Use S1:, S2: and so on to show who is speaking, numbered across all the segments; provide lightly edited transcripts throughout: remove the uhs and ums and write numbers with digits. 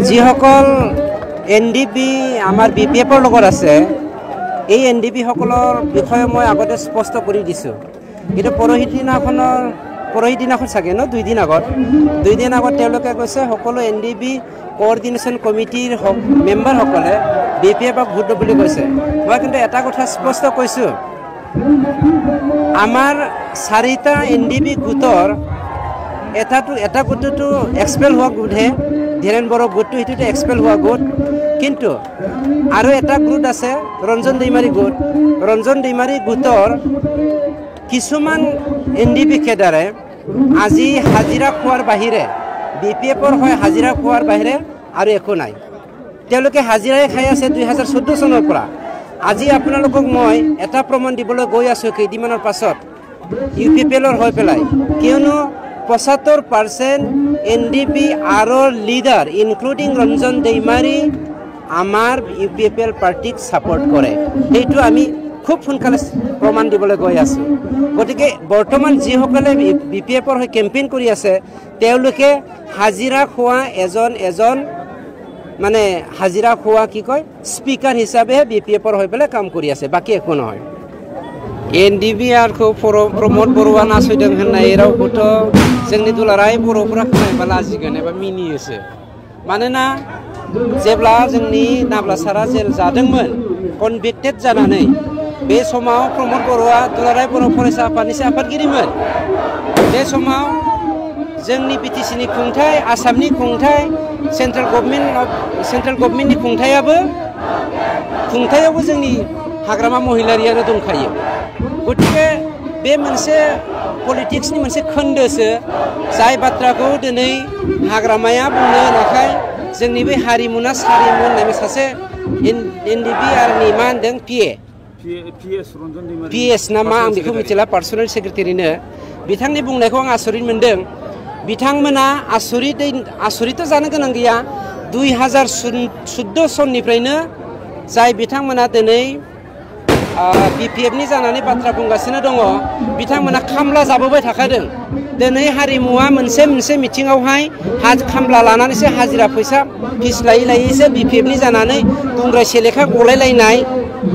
S1: যিসকল এনডিপি আমাৰ বিপিএফৰ লগত আছে এই এনডিপি সকলৰ বিষয়ে মই আগতে স্পষ্ট কৰি দিছোঁ কিন্তু পৰহি দিনাখন চাগে ন 2 দিন আগত তেওঁলোকে কৈছে সকলো এনডিপি কোঅৰ্ডিনেশ্যন কমিটিৰ মেম্বাৰসকলে বিপিএফক ভোট দিব বুলি কৈছে মই কিন্তু এটা কথা স্পষ্ট কৈছোঁ আমাৰ 4টা এনডিপি গোটৰ এটা গোটটো এক্সপেল হোৱা গোটহে ধীৰেন বড়ো গোটটো সেইটো এক্সপেল হোৱা গোট কিন্তু আৰু এটা গোট আছে ৰঞ্জন দৈমাৰী গোটৰ কিছুমান এনডিপি কেডাৰে আজি হাজিৰা খোৱাৰ বাহিৰে বিপিএফৰ হয় হাজিৰা খোৱাৰ বাহিৰে আৰু একো নাই তেওঁলোকে হাজিৰাই খাই আছে 2014 চনৰ পৰা আজি আপোনালোকক মই এটা প্ৰমাণ দিবলৈ গৈ আছোঁ কেইদিনমানৰ পাছত ইউপিপিএলৰ হৈ পেলাই কিয়নো 75% এনডিপি আৰু লিডাৰ ইনক্লুডিং ৰঞ্জন দৈমাৰী আমাৰ ইউপিপিএল পাৰ্টিক সাপোৰ্ট কৰে সেইটো আমি খুব সোনকালে প্ৰমাণ দিবলৈ গৈ আছোঁ গতিকে বৰ্তমান যিসকলে বিপিএফৰ হৈ কেম্পেইন কৰি আছে তেওঁলোকে হাজিৰা খোৱা এজন মানে হাজিৰা খোৱা কি কয় স্পিকাৰ হিচাপে বিপিএফৰ হৈ পেলাই কাম কৰি আছে বাকি একো নহয় एनडिपि आरखौ प्रमद बरुवा नासयदों होननाय रावखौथ' जोंनि दुलाराय बर'फोरा खोनायोबा लाजिगोन एबा मिनियोसो मानोना जेब्ला जोंनि नाब्ला सारा जेल जादोंमोन कनभिक्टेड जानानै बे समाव प्रमद बरुवा दुलाराय बर' फरायसा आफादनि आफादगिरिमोन बे समाव जोंनि बिटिसिनि खुंथाय आसामनि खुंथाय सेन्ट्रेल गभर्नमेन्टनि खुंथायावबो जोंनि हाग्रामा महिलारियानो दंखायो गतिके बे मोनसे पलिटिक्सनि मोनसे खोन्दोसो जाय बाथ्राखौ दिनै हाग्रामाया बुंनो नाथाय जोंनि बे हारिमुना सारिमु होननाय सासे एनडिपि आरनि मा होनदों पिएस ना मा आं बेखौ मिथिला पार्सनेल सेक्रेटारिनो बिथांनि बुंनायखौ आं आसरित मोनदों बिथांमोना आसरित जानो गोनां गैया 2014 सननिफ्रायनो जाय बिथांमोना दिनै बिपिएफनि जानानै बाथ्रा बुंगासिनो दङ बिथांमोना खामला जाबोबाय थाखादों दिनै हारिमुआ मोनसे मिथिङावहाय खामला लानानैसो हाजिरा फैसा फिस लायैसो बिपिएफनि जानानै गुंग्राय सेलेखा गलायलायनाय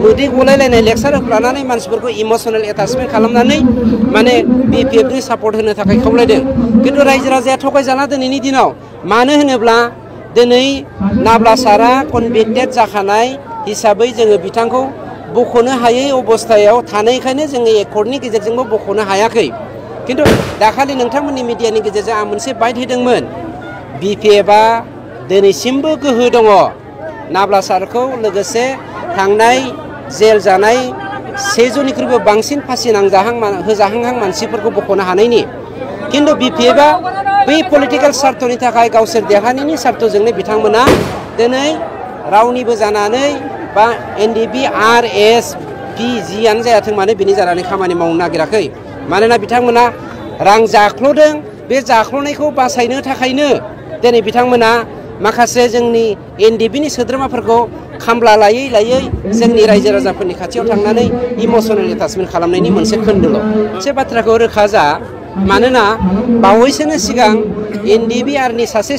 S1: मोदै गलायलायनाय लेक्सार होफ्लानानै मानसिफोरखौ इमोसनेल एटाचमेन्ट खालामनानै माने बिपिएफनि सापर्ट होनो थाखाय खावलायदों किन्तु रायजो राजाया थगायजाना दिनैनि दिनाव मानो होनोब्ला दिनै नाब्ला सारा कनभिक्टेड जाखानाय हिसाबै जोङो बिथांखौ बख'नो हायै अबस्थायाव थानायखायनो जोङो एकर्डनि गेजेरजोंबो बख'नो हायाखै किन्तु दाखालि नोंथांमोननि मिडियानि गेजेरजों आं मोनसे बाइट होदोंमोन बिपिएफआ दिनैसिमबो गोहो दङ नाब्ला सारखौ लोगोसे थांनाय जेल जानाय 100 बांसिन फासि होजाहां मानसिफोरखौ बख'नो हानायनि किन्तु बिपिएफआ बै पलिटिकेल सार्थनि थाखाय गावसोर देरहानायनि सार्थजोंनो बिथांमोना दिनै रावनिबो जानानै बा एनडिपि आरएसपि जियानो जायाथों मानो बिनि जानानै खामानि मावनो नागिराखै मानोना बिथांमोना रां जाख्ल'दों बे जाख्ल'नायखौ बासायनो थाखायनो दिनै बिथांमोना माखासे जोंनि एनडिपिनि सोद्रोमाफोरखौ खामला लायै जोंनि रायजो राजाफोरनि खाथियाव थांनानै इमोसनेल एटाचमेन्ट खालामनायनि मोनसे खोन्दोल' मोनसे बाथ्राखौ रोखा जा मानोना बावैसोनो सिगां एनडिपि आरनि सासे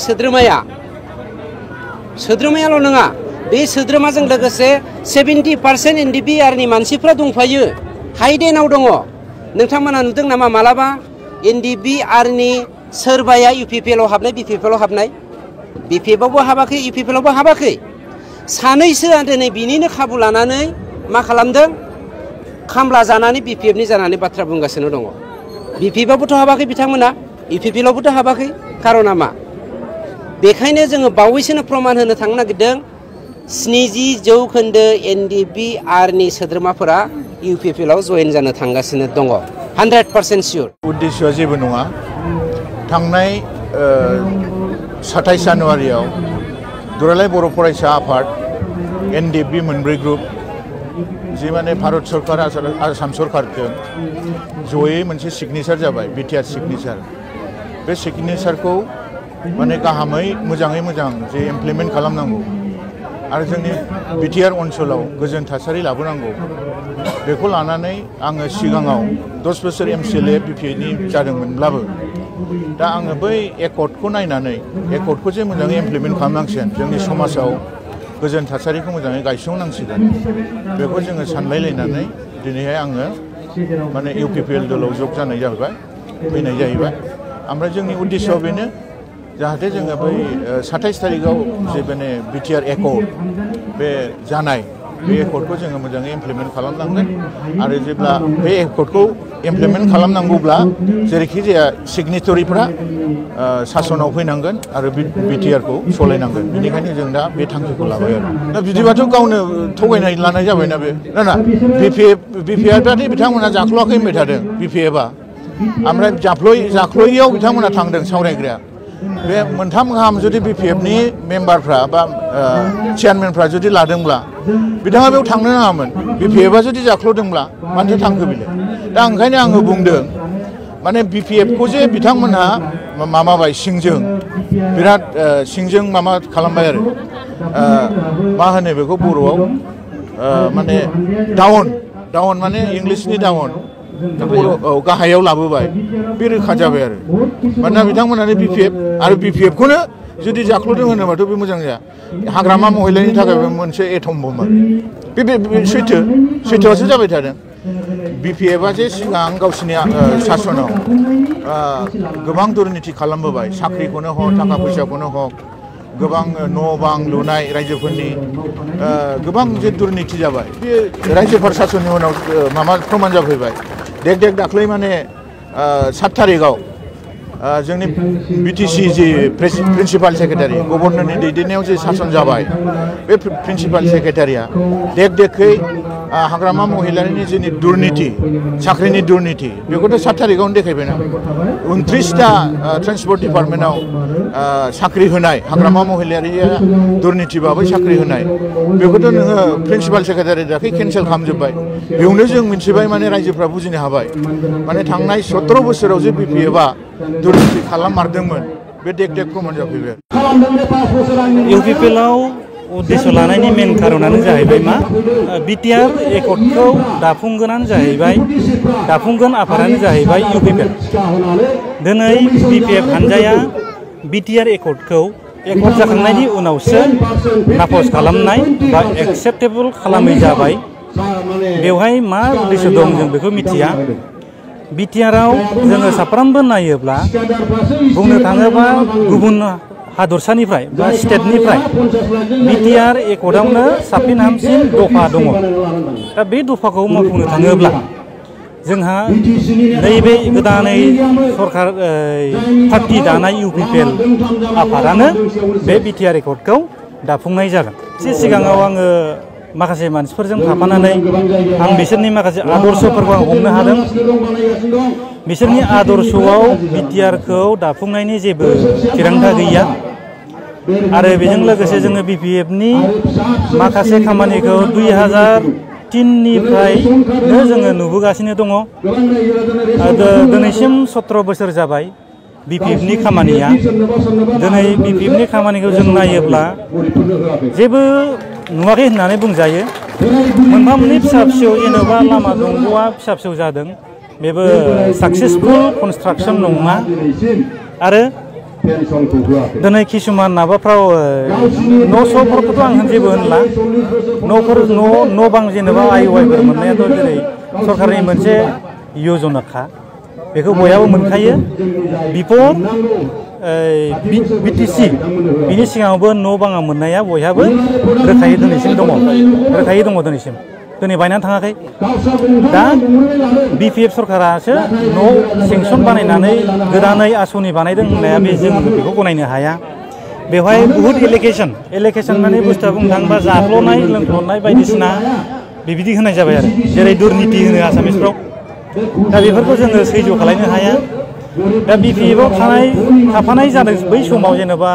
S1: सोद्रोमायाल' नङा बे सोद्रोमाजों लोगोसे 70% एनडिपि आरनि मानसिफ्रा दंफायो हाइडेनाव दङ नोंथांमोना नुदों नामा मालाबा एनडिपि आरनि सोरबाया इउपिपिएलआव हाबनाय बिपिएफआव हाबनाय बिपिएफआवबो हाबाखै इउपिपिएलआवबो हाबाखै सानैसोआ दिनै बिनिनो खाबु लानानै मा खालामदों खामला जानानै बिपिएफनि जानानै बाथ्रा बुंगासिनो दङ बिपिएफआवबोथ' हाबाखै बिथांमोना इउपिपिएलआवबोथ' हाबाखै कारना मा बेखायनो जोङो बावैसोनो प्रमाण होनो थांनो नागिरदों 70% एनडिपि आरनि सोद्रोमाफोरा इउपिपिएलआव जयेन जानो थांगासिनो दङ 100% सियर
S2: उद्देश्यआ जेबो नङा थांनाय 27 जानुवारियाव दुलाराय बर' फरायसा आफाद एनडिपि मोनब्रै ग्रुप जि माने भारत सरकार आसाम सरकारजों जयै मोनसे सिगनेचार जाबाय बिटिआर सिगनेचार बे सिगनेचारखौ माने गाहामै मोजाङै मोजां जे इमप्लिमेन्ट खालामनांगौ आरो जोंनि बिटिआर ओनसोलाव गोजोन थासारि लाबोनांगौ बेखौ लानानै आङो सिगाङाव 10 बोसोर एमसिएलए बिपिएफनि जादोंमोनब्लाबो दा आङो बै एकर्डखौ नायनानै एकर्डखौ जे मोजाङै इमप्लिमेन्ट खालामनांसिगोन जोंनि समाजाव गोजोन थासारिखौ मोजाङै गायसंनांसिगोन बेखौ जोङो सानलायलायनानै दिनैहाय आङो माने UPPL दलाव जग जानाय जाबाय फैनाय जाहैबाय ओमफ्राय जोंनि उद्देश्यआ बेनो जाहाथे जोङो बै 27 तारिखआव जे माने BTR एकर्ड बे जानाय बे एकर्डखौ जोङो मोजाङै इमप्लिमेन्ट खालामनांगोन आरो जेब्ला बे एकर्डखौ इमप्लिमेन्ट खालामनांगौब्ला जेरैखि जाया सिगनेटरिफ्रा सासनाव फैनांगोन आरो BTRखौ सालायनांगोन बेनिखायनो जों दा बे थांखिखौ लाबाय आरो दा बिदिबाथ' गावनो थगायनाय लानाय जाबायना बे ना BPF बिथांमोना जाख्ल'आखै होनबाय थादों BPFआ ओमफ्राय जाख्ल'यैयाव बिथांमोना थांदों सावरायग्राया बे मोनथाम गाहाम जुदि BPFनि मेम्बारफ्रा बा चेयारमेनफ्रा जुदि लादोंब्ला बिथाङा बेयाव थांनो नाङामोन BPFआ जुदि जाख्ल'दोंब्ला मानोथो थांखो बिलाय दा ओंखायनो आङो बुंदों माने BPFखौ जे बिथांमोनहा माबाबाय सिंजों बिराद सिंजों माबा खालामबाय आरो मा होनो बेखौ बर'आव माने डाउन माने इंलिसनि डाउन गाहायाव लाबोबाय बे रोखा जाबाय आरो मानोना बिथांमोनानो BPF आरो BPFखौनो जुदि जाख्ल'दों होनोबाथ' बे मोजां जाया हाग्रामा महिलानि थाखाय बे मोनसे एटम बममोन बे सैथोआसो जाबाय थादों BPFआ जे सिगां गावसिनि सासनाव गोबां दुर्निति खालामबोबाय साख्रिखौनो हक थाखा फैसाखौनो हक गोबां न' बां लुनाय रायजोफोरनि गोबां जे दुर्निति जाबाय बे रायजोफोर सासननि उनाव माबा प्रमान जाफैबाय देख दाख्लै माने 7 तारिखआव जोंनि BTC जे प्रिन्सिपाल सेक्रेटारि गभर्नरनि दैदेननायाव जे सासन जाबाय बे प्रिन्सिपाल सेक्रेटारिया देखै हाग्रामा महिलानि जोंनि दुर्निति साख्रिनि दुर्निति बेखौथ' 7 तारिखआवनो देखायबायना 29टा ट्रेन्सपर्ट डिपार्टमेन्टआव साख्रि होनाय हाग्रामा महिलारिया दुर्नितिबाबो साख्रि होनाय बेखौथ' नोङो प्रिन्सिपाल सेक्रेटारि दाखै केन्सेल खालामजोब्बाय बेयावनो जों मिथिबाय माने रायजोफ्रा बुजिनो हाबाय माने थांनाय 17 बोसोराव जे BPFआ दुर्निति खालाममारदोंमोन बे देख प्रमान जाफैबाय
S3: UPPLआव उद्देश्य लानायनि मेन कारनानो जाहैबाय मा BTR एकर्डखौ दाफुंगोन आफादानो जाहैबाय UPPL दिनै BPF हानजाया BTR एकर्डखौ एकर्ड जाखांनायनि उनावसो नाफस खालामनाय बा एक्सेप्टेबल खालामै जाबाय बेवहाय मा उद्देश्य दं जों बेखौ मिथिया BTRआव जोङो साफ्रोमबो नायोब्ला बुंनो थाङोबा गुबुन हादरसानिफ्राय बा स्टेटनिफ्राय BTR एकर्डआवनो साबसिन हामसिन दफा दङ दा बे दफाखौ मावफुंनो थाङोब्ला जोंहा नैबे गोदानै सरकार पार्टी दानाय UPPL आफादानो बे BTR एकर्डखौ दाफुंनाय जागोन एसे सिगाङाव आङो माखासे मानसिफोरजों थाफानानै आं बिसोरनि माखासे आदर्शफोरखौ आं हमनो हादों बिसोरनि आदर्शआव BTRखौ दाफुंनायनि जेबो थिरांथा गैया आरो बेजों लोगोसे जोङो BPFनि माखासे खामानिखौ 2003निफ्रायनो जोङो नुबोगासिनो दङ दिनैसिम 17 बोसोर जाबाय BPFनि खामानिया दिनै BPFनि खामानिखौ जों नायोब्ला जेबो नुवाखै होननानै बुंजायो मोनफा मोननै फिसा फिसौ जेनेबा लामा दंग'आ फिसा फिसौ जादों बेबो साक्सेसफुल कनस्ट्राक्सन नङा आरो दिनै किसुमान माबाफ्राव न' स'फोरखौथ' आं जेबो होनला न' बां जेनेबा IOIफोर मोननायाथ' जेरै सरकारनि मोनसे यजनाखा बेखौ बयहाबो मोनखायो बिफोर BTC बिनि सिगाङावबो न' बाङा मोननाया बयहाबो रोखायै दिनैसिम दङ दिनैसिम दिनै बायनानै थाङाखै दा BPF सरकारासो न' सेंसन बानायनानै गोदानै आसनि बानायदों होननाया बे जों बेखौ गनायनो हाया बेवहाय बुहुत एलिगेसन माने बुस्थुआ बुंनो थाङोबा जाख्ल'नाय लोंख्ल'नाय बायदिसिना बेबायदि होनाय जाबाय आरो जेरै दुर्निति होनो आसामिसफ्राव दा बेफोरखौ जोङो सैज्य खालामनो हाया दा BPFआव थाफानाय जादों बै समाव जेनेबा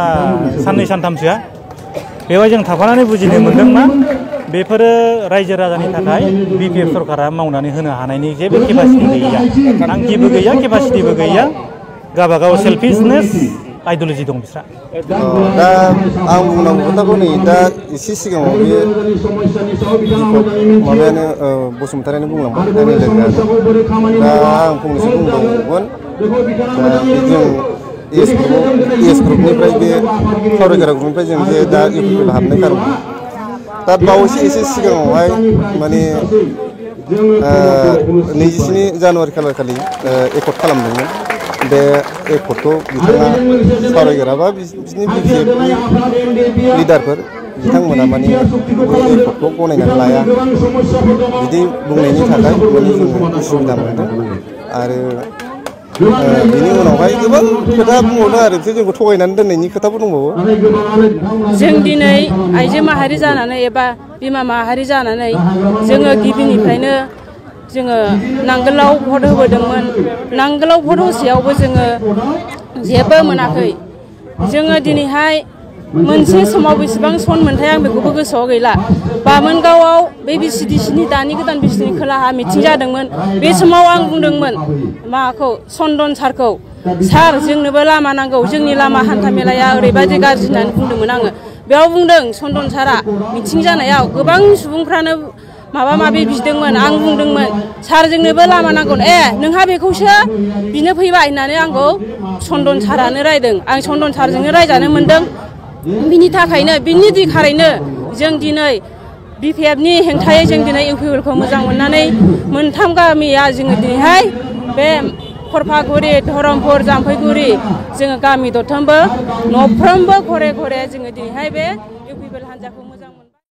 S3: साननै सानथामसोआ बेवहाय जों थाफानानै बुजिनो मोन्दों मा बेफोरो रायजो राजानि थाखाय BPF सरकारा मावनानै होनो हानायनि जेबो केपासिटि गैया थांखिबो गैया केपासिटिबो गैया गावबागाव सेल्फिशनेस आइडियोलजि दं बिस्रा
S4: दा आं बुंनांगौ खोथाखौ नै दा एसे सिगाङाव बे माबायानो बसुमतारियानो बुंलांबाय आंनि लोगोआनो दा आं फंनैसो बुंबावगोन जों एस ग्रुपनिफ्राय बे सावरायग्रा ग्रुपनिफ्राय जों जे दा इउपिपिएल हाबनाय खारन दा बावैसो एसे सिगाङावहाय माने 27 जानुवारि खालारखालि एकर्ड खालामदोंमोन बे एकर्डखौ बिथाङा सावरायग्रा बा बिसोरनि बिपिएफनि लिडारफोर बिथांमोना माने बे एकर्डखौ गनायनानै लाया बिदि बुंनायनि थाखाय माने जोङो उसुबिदा मोनदों आरो बिनि उनावहाय गोबां खोथा बुंबावदों आरो बिसोर जोंखौ थगायनानै दोननायनि खोथाबो दंबावो
S5: जों दिनै आइजो माहारि जानानै एबा बिमा माहारि जानानै जोङो गिबिनिफ्रायनो जोङो नांगोलाव भट होबोदोंमोन नांगोलाव भट होसेयावबो जोङो जेबो मोनाखै जोङो दिनैहाय मोनसे समाव बेसेबां सन मोनथाय आं बेखौबो गोसोआव गैला बामोनगावआव बे बिसिडिसिनि दानि गोदान बिसिडिसिनि खोलाहा मिटिं जादोंमोन बे समाव आं बुंदोंमोन माखौ चन्दन सारखौ सार जोंनोबो लामा नांगौ जोंनि लामा हान्था मेलाया ओरैबायदि गाज्रि होननानै बुंदोंमोन आङो बेयाव बुंदों चन्दन सारा मिटिं जानायाव गोबां सुबुंफ्रानो माबा माबि बिदोंमोन आं बुंदोंमोन सार जोंनोबो लामा नांगौ नोंहा बेखौसो बिनो फैबाय होननानै आंखौ चन्दन सारानो रायदों आं चन्दन सारजोंनो रायजानो मोन्दों बिनि थाखायनो बिनि दिखारैनो जों दिनै बिपिएफनि हेंथायै जों दिनै इउपिपिएलखौ मोजां मोननानै मोनथाम गामिया जोङो दिनैहाय बे खरफागुरि धरमपुर जाम्फैगुरि जोङो गामि दरथामबो नफ्रोमबो घरे घरे जोङो दिनैहाय बे इउपिपिएल हान्जाखौ